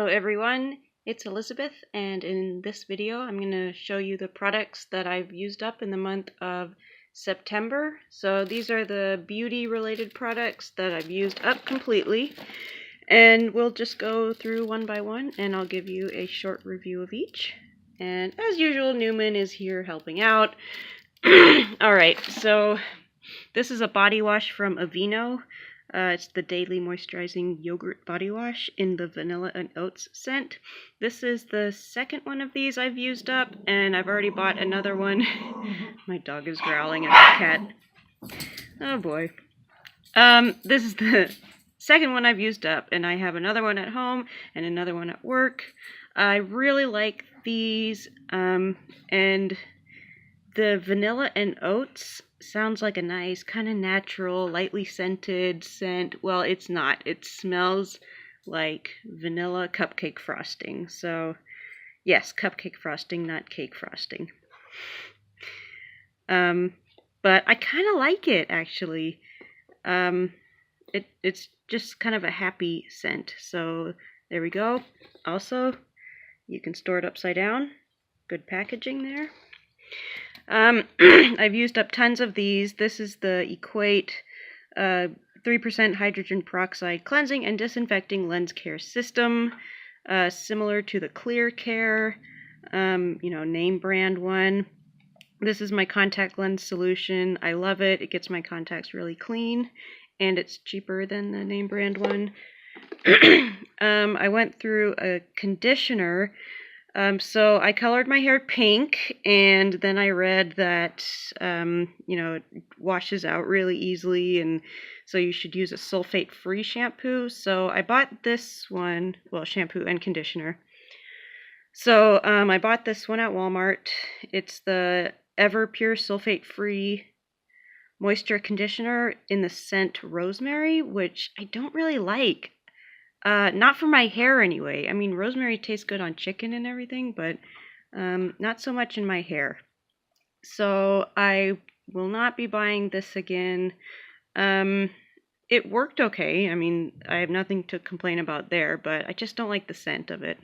everyone, it's Elizabeth, and in this video I'm going to show you the products that I've used up in the month of September. So these are the beauty related products that I've used up completely, and we'll just go through one by one and I'll give you a short review of each. And as usual, Newman is here helping out. Alright, so this is a body wash from Aveeno. It's the Daily Moisturizing Yogurt Body Wash in the Vanilla and Oats scent. This is the second one of these I've used up, and I've already bought another one. My dog is growling at the cat. Oh boy. This is the second one I've used up, and I have another one at home and another one at work. I really like these, and the Vanilla and Oats sounds like a nice, kind of natural, lightly scented scent. Well, it's not. It smells like vanilla cupcake frosting. So, yes, cupcake frosting, not cake frosting. But I kind of like it, actually. It's just kind of a happy scent. So, there we go. Also, you can store it upside down. Good packaging there. I've used up tons of these. This is the Equate 3% hydrogen peroxide cleansing and disinfecting lens care system, similar to the Clear Care, name brand one. This is my contact lens solution. I love it. It gets my contacts really clean, and it's cheaper than the name brand one. I went through a conditioner. So I colored my hair pink, and then I read that, it washes out really easily, and so you should use a sulfate-free shampoo. So I bought this one, well, shampoo and conditioner. So I bought this one at Walmart. It's the Everpure sulfate-free moisture conditioner in the scent rosemary, which I don't really like. Not for my hair anyway. I mean, rosemary tastes good on chicken and everything, but not so much in my hair. So I will not be buying this again. It worked okay. I mean, I have nothing to complain about there, but I just don't like the scent of it.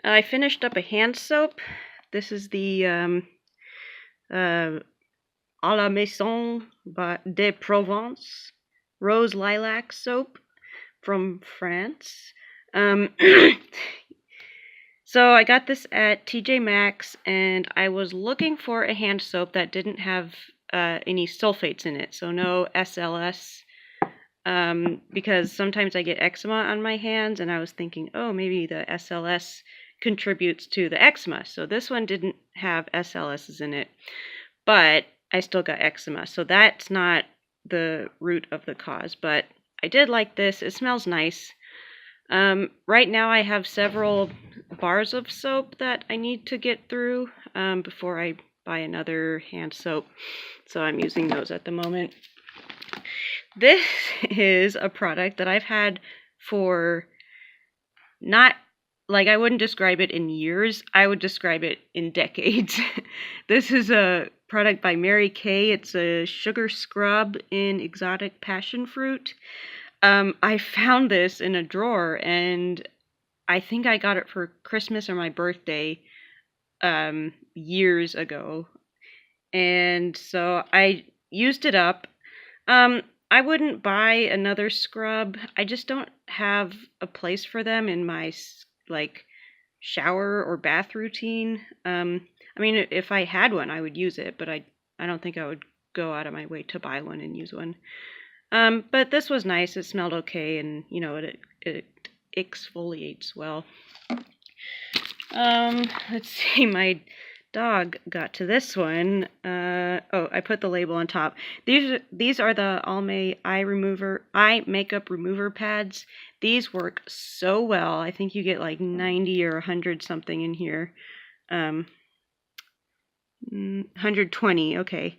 I finished up a hand soap. This is the à la Maison de Provence Rose Lilac soap from France. So I got this at TJ Maxx, and I was looking for a hand soap that didn't have any sulfates in it, so no SLS, because sometimes I get eczema on my hands, and I was thinking, oh, maybe the SLS contributes to the eczema. So this one didn't have SLSs in it, but I still got eczema, so that's not the root of the cause, but I did like this. It smells nice. Right now I have several bars of soap that I need to get through before I buy another hand soap. So I'm using those at the moment. This is a product that I've had for I wouldn't describe it in years. I would describe it in decades. This is a product by Mary Kay. It's a sugar scrub in exotic passionfruit. I found this in a drawer, and I think I got it for Christmas or my birthday years ago. And so I used it up. I wouldn't buy another scrub. I just don't have a place for them in my shower or bath routine. I mean, if I had one, I would use it, but I don't think I would go out of my way to buy one and use one. But this was nice. It smelled okay, and it exfoliates well. Let's see. My dog got to this one. Oh, I put the label on top. These are the Almay eye makeup remover pads. These work so well. I think you get like 90 or 100 something in here. 120. Okay.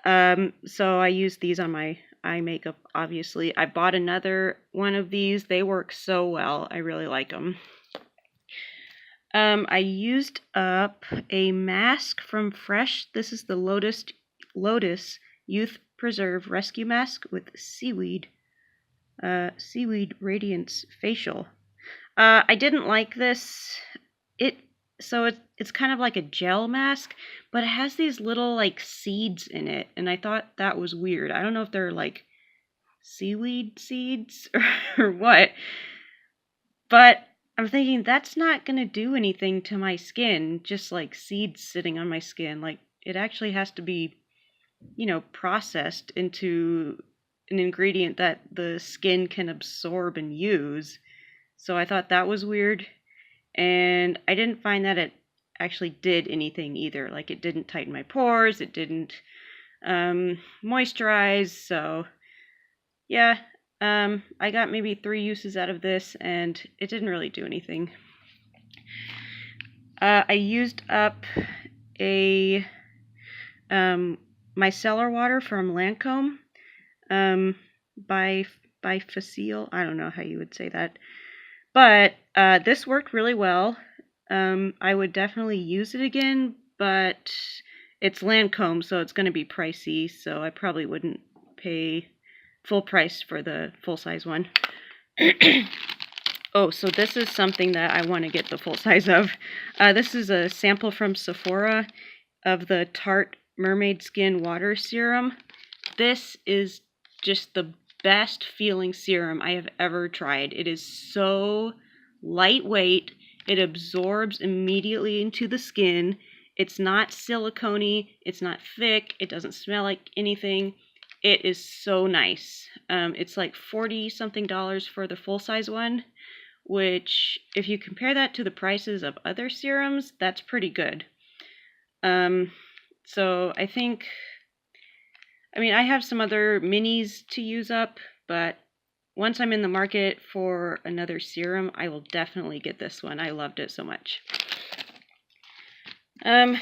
So I use these on my eye makeup, obviously. I bought another one of these. They work so well. I really like them. I used up a mask from Fresh. This is the Lotus Youth Preserve Rescue Mask with Seaweed Radiance Facial. I didn't like this. It's kind of like a gel mask, but it has these little like seeds in it, and I thought that was weird. I don't know if they're like seaweed seeds or what, but I'm thinking that's not gonna do anything to my skin, just like seeds sitting on my skin. Like, it actually has to be, processed into an ingredient that the skin can absorb and use. So I thought that was weird. And I didn't find that it actually did anything either. Like, it didn't tighten my pores, it didn't moisturize. So yeah, I got maybe 3 uses out of this, and it didn't really do anything. I used up a micellar water from Lancome, by Facile. I don't know how you would say that. But this worked really well. I would definitely use it again, but it's Lancome, so it's going to be pricey, so I probably wouldn't pay full price for the full-size one. Oh, so this is something that I want to get the full size of. This is a sample from Sephora of the Tarte Mermaid Skin Water Serum. This is just the best feeling serum I have ever tried. It is so lightweight. It absorbs immediately into the skin. It's not silicone-y. It's not thick. It doesn't smell like anything. It is so nice. It's like $40-something for the full-size one, which, if you compare that to the prices of other serums, that's pretty good. So I think, I have some other minis to use up, but once I'm in the market for another serum, I will definitely get this one. I loved it so much. We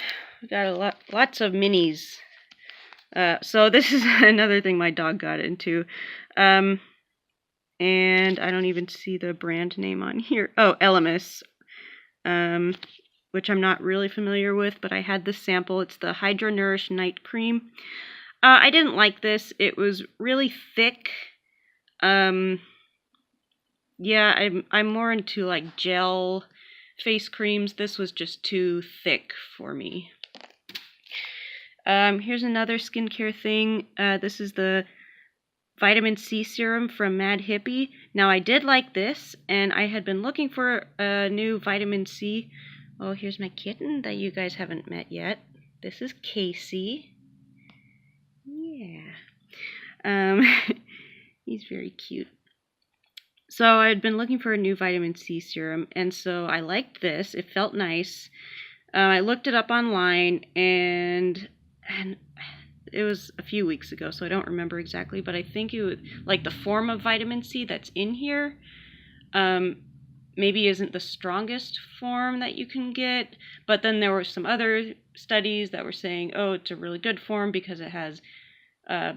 got lots of minis. So this is another thing my dog got into. And I don't even see the brand name on here. Oh, Elemis. Which I'm not really familiar with, but I had this sample. It's the Hydra-Nourish Night Cream. I didn't like this. It was really thick. Yeah, I'm more into like gel face creams. This was just too thick for me. Here's another skincare thing. This is the vitamin C serum from Mad Hippie. Now, I did like this, and I had been looking for a new vitamin C. Oh, here's my kitten that you guys haven't met yet. This is Casey. Yeah. He's very cute. So I had been looking for a new vitamin C serum, and so I liked this. It felt nice. I looked it up online, and it was a few weeks ago, so I don't remember exactly, but I think it was like the form of vitamin C that's in here maybe isn't the strongest form that you can get, but then there were some other studies that were saying, oh, it's a really good form because it has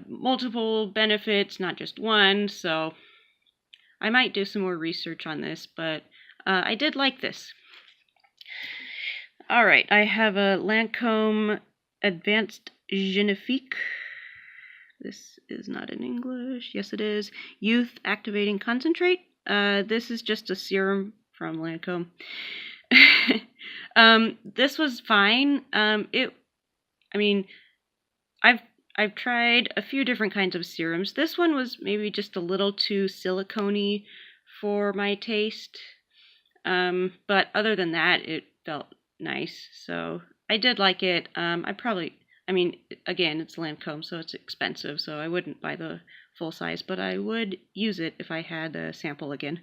multiple benefits, not just one. So I might do some more research on this, but I did like this. All right, I have a Lancome Advanced Genifique. This is not in English. Yes, it is. Youth Activating Concentrate. This is just a serum from Lancome. This was fine. I've tried a few different kinds of serums. This one was maybe just a little too silicone-y for my taste. But other than that, it felt nice. So I did like it. Again, it's Lancome, so it's expensive, so I wouldn't buy the full size, but I would use it if I had a sample again.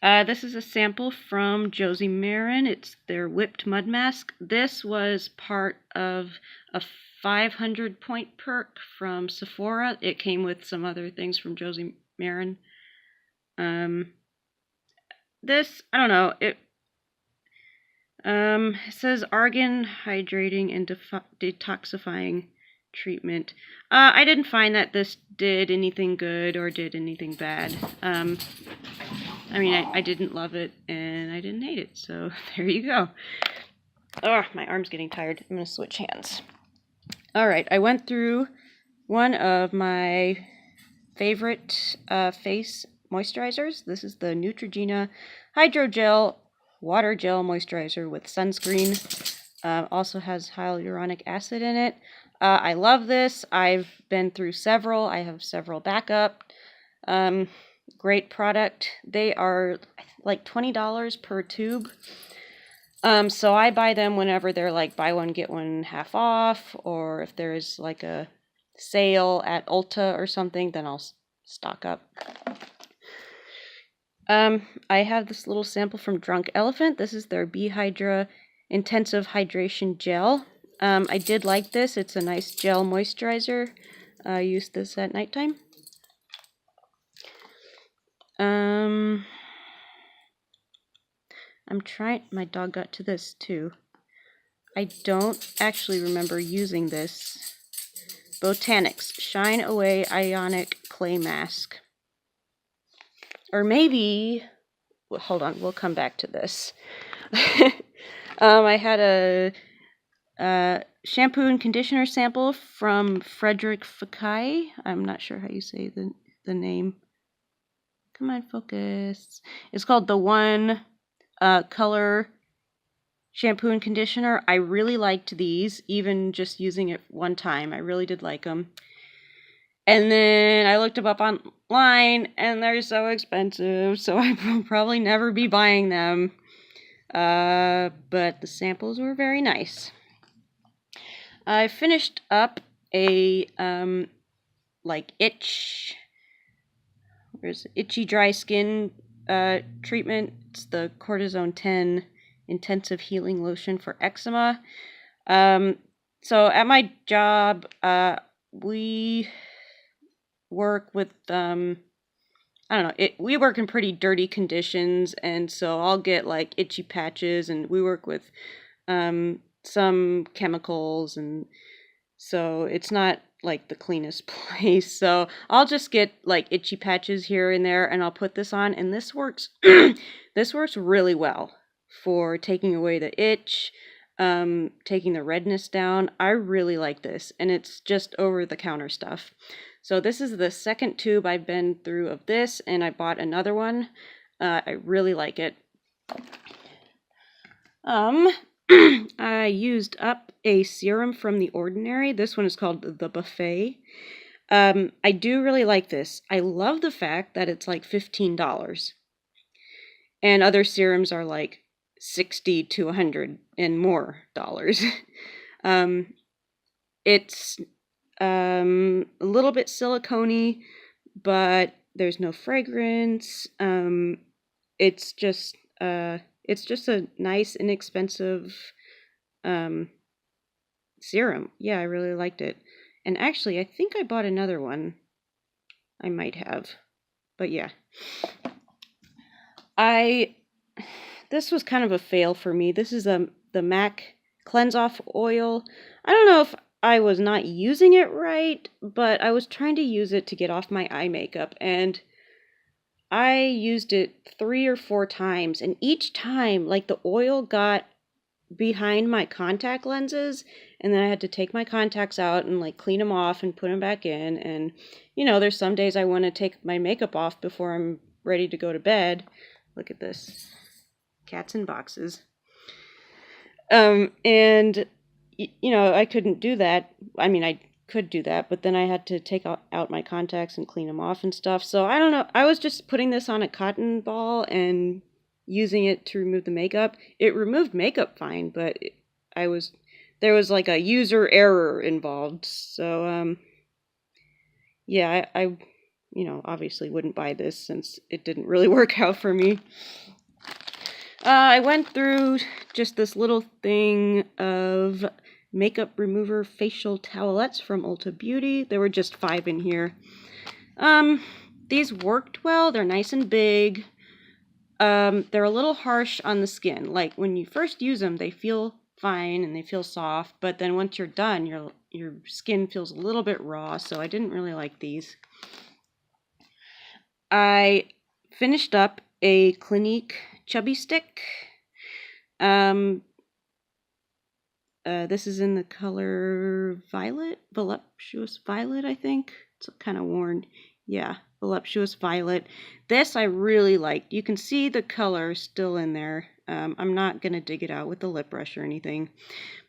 This is a sample from Josie Maran. It's their Whipped Mud Mask. This was part of a 500-point perk from Sephora. It came with some other things from Josie Maran. This, I don't know, it says argan hydrating and detoxifying treatment. I didn't find that this did anything good or did anything bad. I didn't love it and I didn't hate it, so there you go. Oh, my arm's getting tired. I'm going to switch hands. Alright, I went through one of my favorite face moisturizers. This is the Neutrogena Hydrogel Water Gel Moisturizer with sunscreen. Also has hyaluronic acid in it. I love this. I've been through several. I have several backup. Great product. They are like $20 per tube. So I buy them whenever they're like buy one, get one half off, or if there's like a sale at Ulta or something, then I'll stock up. I have this little sample from Drunk Elephant. This is their B-Hydra Intensive Hydration Gel. I did like this. It's a nice gel moisturizer. I used this at nighttime. I'm trying, my dog got to this too. I don't actually remember using this. Botanics Shine Away Ionic Clay Mask. Or maybe, well, hold on, we'll come back to this. I had a shampoo and conditioner sample from Frederic Fekkai. I'm not sure how you say the name. Come on, focus. It's called the One Color Shampoo and Conditioner. I really liked these, even just using it one time. I really did like them. And then I looked them up online, and they're so expensive, so I will probably never be buying them. But the samples were very nice. I finished up a like itchy dry skin treatment. It's the Cortisone 10 Intensive Healing Lotion for Eczema. So at my job, we work with I don't know, we work in pretty dirty conditions, and so I'll get like itchy patches, and we work with some chemicals, and so it's not like the cleanest place. So I'll just get like itchy patches here and there, and I'll put this on, and this works this works really well for taking away the itch, taking the redness down. I really like this, and it's just over the counter stuff. So this is the second tube I've been through of this, and I bought another one. I really like it. I used up a serum from The Ordinary. This one is called The Buffet. I do really like this. I love the fact that it's like $15. And other serums are like $60 to $100 and more dollars. It's a little bit silicone-y, but there's no fragrance. It's just a nice, inexpensive serum. Yeah, I really liked it. And actually, I think I bought another one. I might have. But yeah. This was kind of a fail for me. This is the MAC Cleanse Off Oil. I don't know if I was not using it right, but I was trying to use it to get off my eye makeup, and I used it 3 or 4 times, and each time, like, the oil got behind my contact lenses, and then I had to take my contacts out and like clean them off and put them back in. And you know, there's some days I want to take my makeup off before I'm ready to go to bed. Look at this, cats in boxes. And you know, I couldn't do that. I mean, I could do that, but then I had to take out my contacts and clean them off and stuff. So I don't know, I was just putting this on a cotton ball and using it to remove the makeup. It removed makeup fine, but there was like a user error involved. So yeah, I you know, obviously wouldn't buy this since it didn't really work out for me. I went through just this little thing of makeup remover facial towelettes from Ulta Beauty. There were just 5 in here. These worked well. They're nice and big. They're a little harsh on the skin. Like when you first use them, they feel fine and they feel soft, but then once you're done, your skin feels a little bit raw, so I didn't really like these. I finished up a Clinique Chubby Stick. This is in the color Violet, Voluptuous Violet, I think. It's kind of worn Yeah, Voluptuous Violet. This I really liked. You can see the color still in there. I'm not going to dig it out with the lip brush or anything,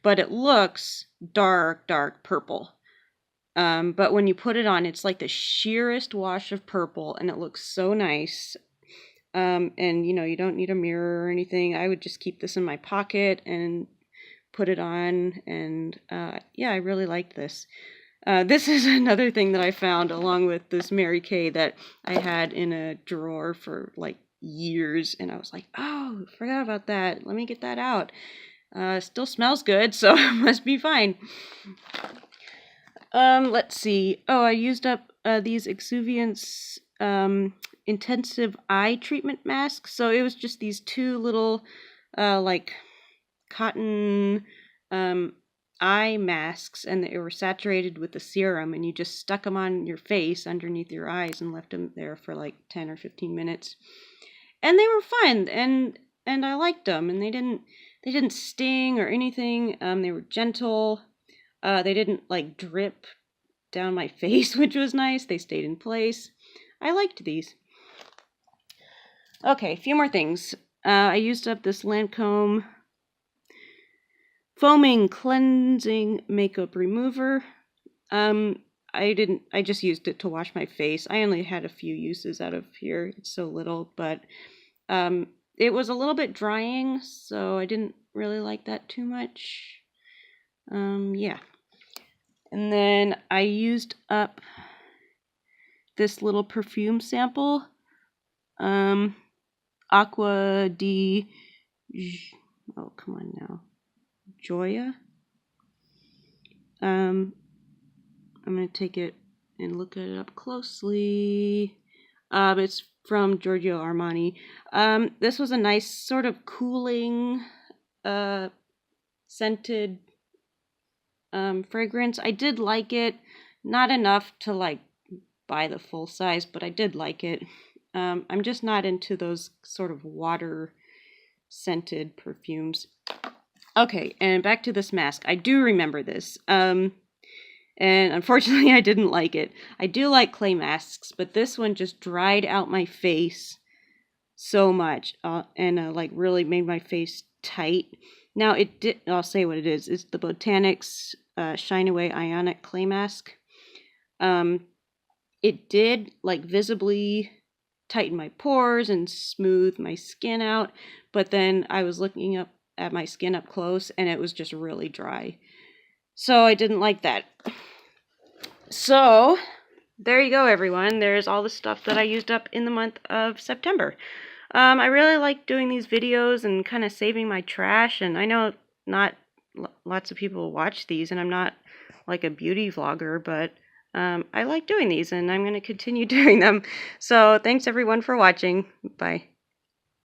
but it looks dark, dark purple. But when you put it on, it's like the sheerest wash of purple, and it looks so nice. And you know, you don't need a mirror or anything. I would just keep this in my pocket and put it on, and yeah, I really liked this. This is another thing that I found along with this Mary Kay that I had in a drawer for like years, and I was like, oh, forgot about that. Let me get that out. Still smells good, so it must be fine. Let's see. Oh, I used up these Exuviance intensive eye treatment masks. So it was just these two little like cotton eye masks, and they were saturated with the serum, and you just stuck them on your face underneath your eyes and left them there for like 10 or 15 minutes. And they were fun, and I liked them, and they didn't sting or anything. They were gentle. They didn't like drip down my face, which was nice. They stayed in place. I liked these. Okay, a few more things. I used up this Lancome Foaming Cleansing Makeup Remover. I just used it to wash my face. I only had a few uses out of here. It's so little, but it was a little bit drying, so I didn't really like that too much. Yeah. And then I used up this little perfume sample. Aqua di... Oh, come on now. Joya. I'm going to take it and look at it up closely. It's from Giorgio Armani. This was a nice sort of cooling scented fragrance. I did like it. Not enough to like buy the full size, but I did like it. I'm just not into those sort of water scented perfumes. Okay, and back to this mask. I do remember this. And unfortunately I didn't like it. I do like clay masks, but this one just dried out my face so much and like really made my face tight. Now it did, I'll say what it is. It's the Botanics Shine Away Ionic Clay Mask. It did like visibly tighten my pores and smooth my skin out, but then I was looking up at my skin up close and it was just really dry. So I didn't like that. So there you go, everyone. There's all the stuff that I used up in the month of September. I really like doing these videos and kind of saving my trash, and I know not lots of people watch these, and I'm not like a beauty vlogger, but I like doing these, and I'm going to continue doing them. So thanks everyone for watching. Bye.